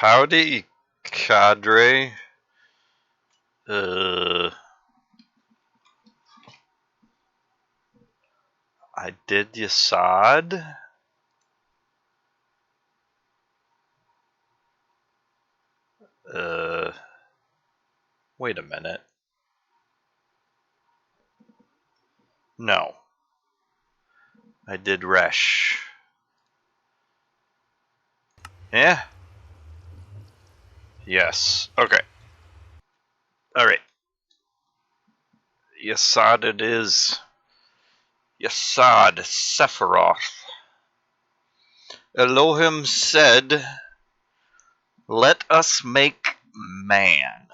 Howdy, cadre. I did yesod. Wait a minute. No. I did resh. Yeah? Yes. Okay. Alright. Yesod it is. Yesod Sephiroth. Elohim said, "Let us make man."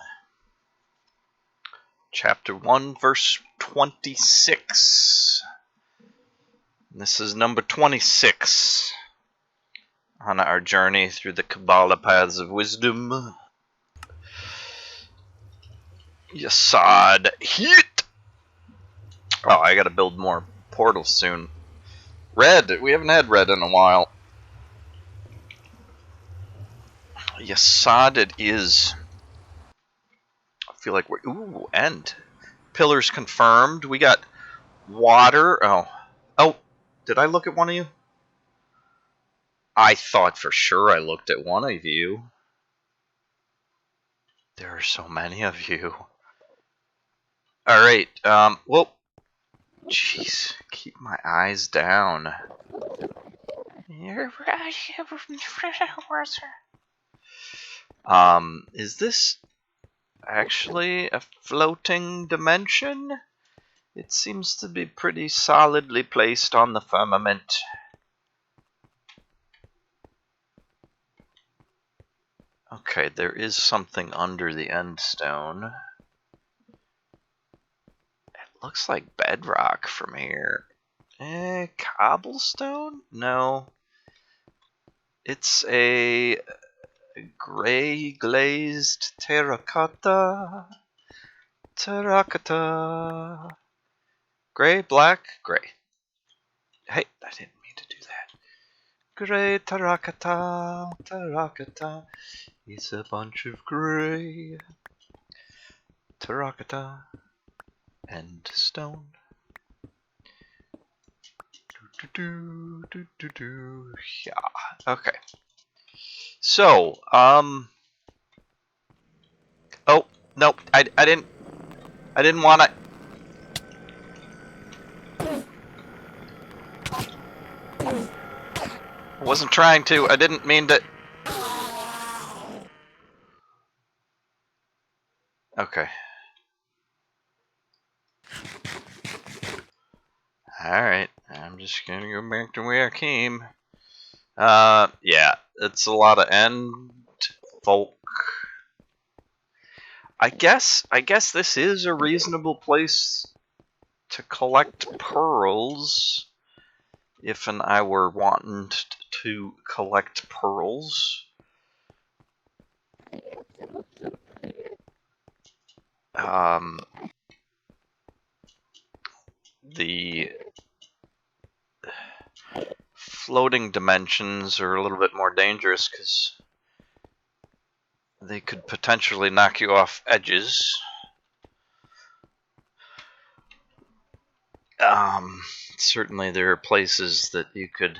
Chapter 1, verse 26. This is number 26 on our journey through the Kabbalah paths of wisdom. Yesod Heat! Oh, I gotta build more portals soon. Red! We haven't had red in a while. Yesod it is. I feel like we're... Ooh, end. Pillars confirmed. We got water. Oh, did I look at one of you? I thought for sure I looked at one of you. There are so many of you. Alright, whoa. Jeez, keep my eyes down. Is this actually a floating dimension? It seems to be pretty solidly placed on the firmament. Okay, there is something under the end stone. It looks like bedrock from here. Cobblestone? No. It's a gray glazed terracotta. Terracotta. Gray, black, gray. Hey, I didn't mean to do that. Gray terracotta, terracotta. It's a bunch of gray terracotta and stone. Yeah. Okay. So, oh, nope. I didn't want to. I wasn't trying to. I didn't mean to. Okay. Alright. I'm just gonna go back to where I came. Yeah. It's a lot of end folk. I guess this is a reasonable place to collect pearls. If I were wanting to collect pearls. The floating dimensions are a little bit more dangerous because they could potentially knock you off edges. Certainly there are places that you could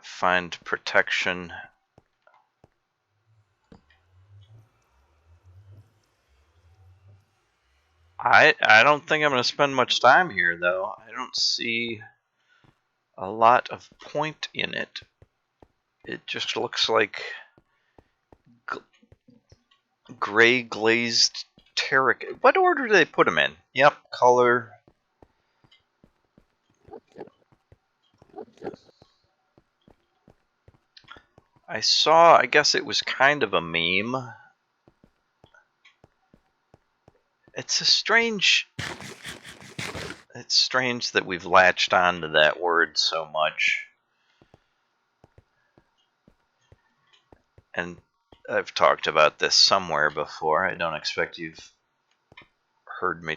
find protection. I don't think I'm going to spend much time here, though. I don't see a lot of point in it. It just looks like gray glazed terracotta. What order do they put them in? Yep, color. I guess it was kind of a meme. It's strange that we've latched onto that word so much. And I've talked about this somewhere before. I don't expect you've heard me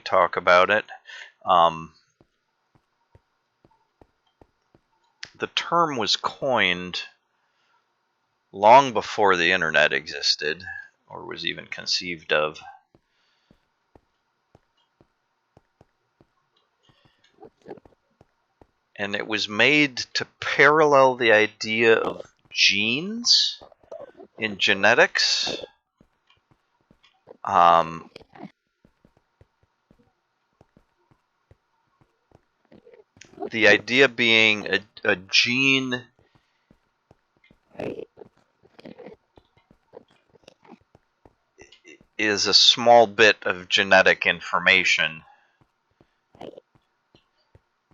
the term was coined long before the internet existed or was even conceived of. And it was made to parallel the idea of genes in genetics. The idea being a gene is a small bit of genetic information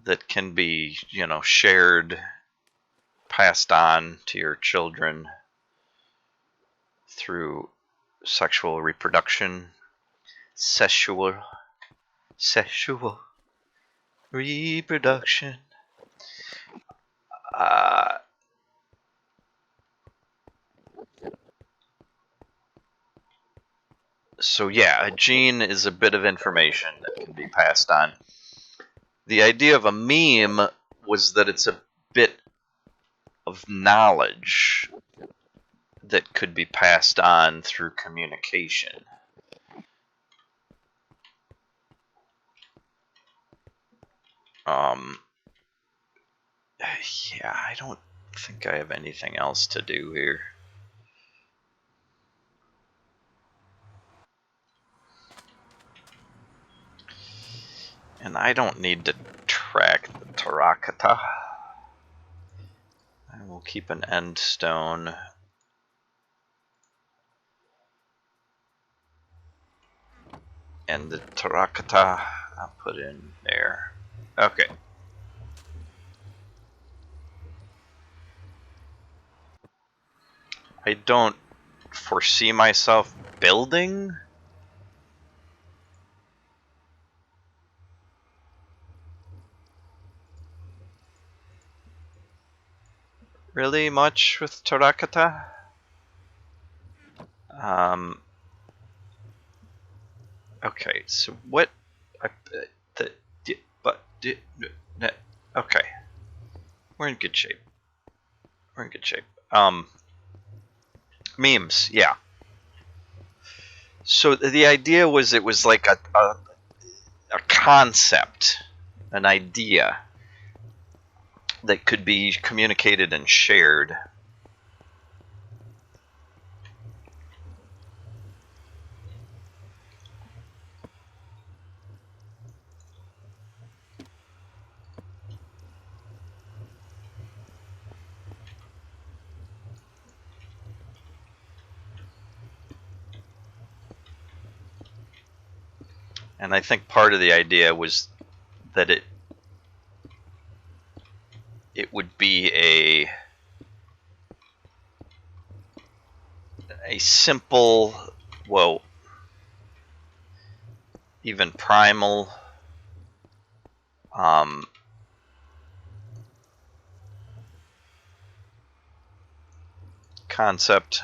that can be, shared, passed on to your children through sexual reproduction, sexual reproduction. So yeah, a gene is a bit of information that can be passed on. The idea of a meme was that it's a bit of knowledge that could be passed on through communication. Yeah, I don't think I have anything else to do here. And I don't need to track the Tarakata. I will keep an end stone. And the Tarakata, I'll put in there. Okay. I don't foresee myself building. Really much with Tarakata. Okay, so what? Okay, we're in good shape. Memes, yeah. So the idea was it was like a concept, an idea that could be communicated and shared. And I think part of the idea was that it would be a simple, well, even primal, concept.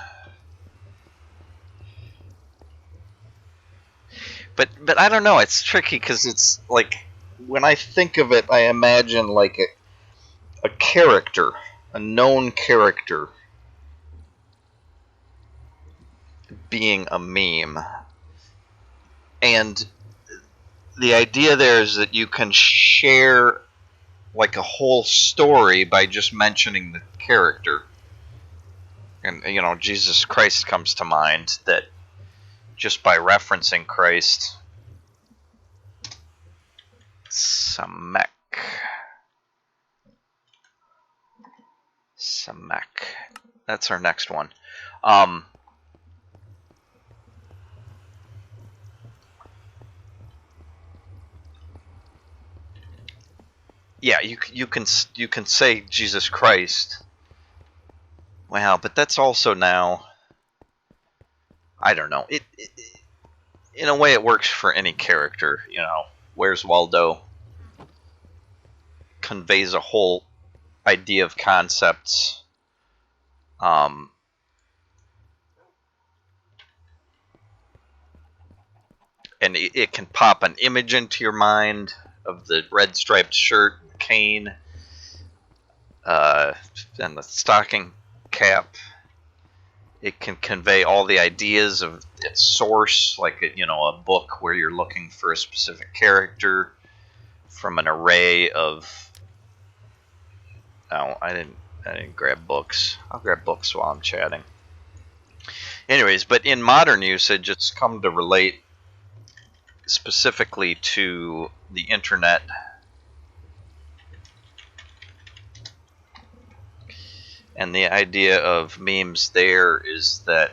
But I don't know. It's tricky because it's like when I think of it, I imagine like a character, a known character, being a meme, and the idea there is that you can share like a whole story by just mentioning the character. And Jesus Christ comes to mind, that just by referencing Christ. Samek. That's our next one. Yeah, you can say Jesus Christ. Wow, but that's also now, I don't know. It in a way it works for any character. Where's Waldo conveys a whole idea of concepts. And it can pop an image into your mind of the red striped shirt, cane. uh, and the stocking cap, it can convey all the ideas of its source, like a book where you're looking for a specific character from an array of. Oh, I didn't grab books. I'll grab books while I'm chatting. Anyways, but in modern usage, it's come to relate specifically to the internet. And the idea of memes there is that,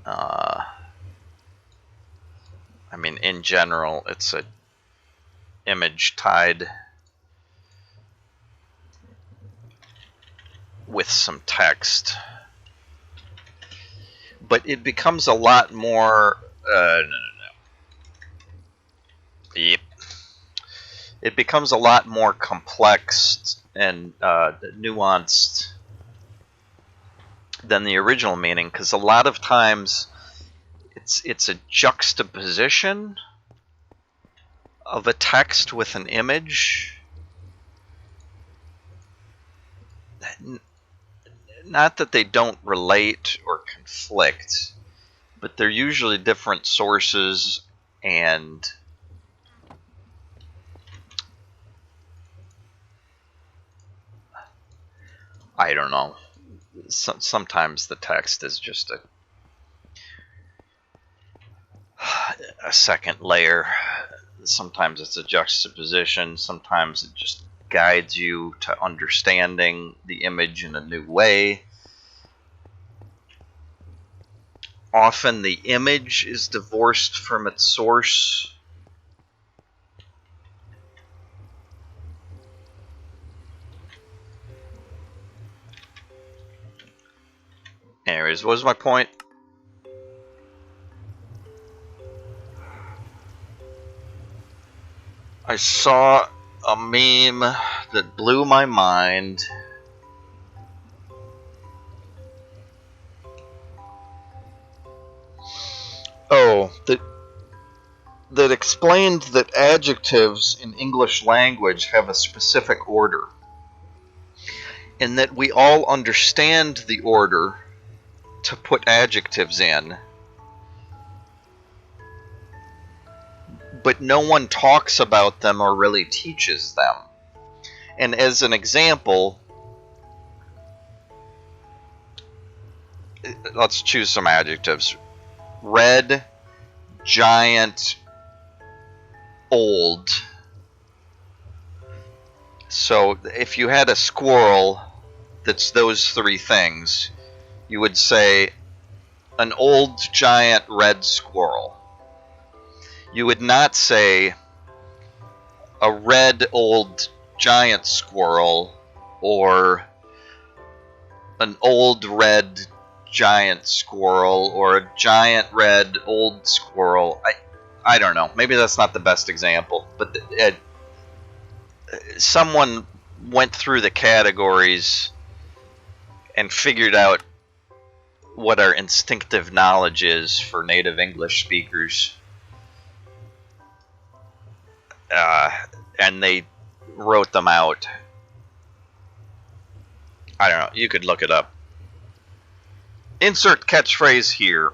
I mean, in general, it's a image tied with some text. But it becomes a lot more... Yep. It becomes a lot more complex and nuanced than the original meaning, because a lot of times it's a juxtaposition of a text with an image. Not that they don't relate or conflict, but they're usually different sources, and I don't know. Sometimes the text is just a second layer. Sometimes it's a juxtaposition. Sometimes it just guides you to understanding the image in a new way. Often the image is divorced from its source. Anyways, what was my point? I saw a meme that blew my mind. Oh, that explained that adjectives in English language have a specific order, and that we all understand the order to put adjectives in, but no one talks about them or really teaches them. And as an example, let's choose some adjectives. Red, giant, old. So if you had a squirrel that's those three things, you would say an old, giant, red squirrel. You would not say a red, old, giant squirrel or an old, red, giant squirrel or a giant, red, old squirrel. I don't know. Maybe that's not the best example, but someone went through the categories and figured out what our instinctive knowledge is for native English speakers. And they wrote them out. I don't know. You could look it up. Insert catchphrase here.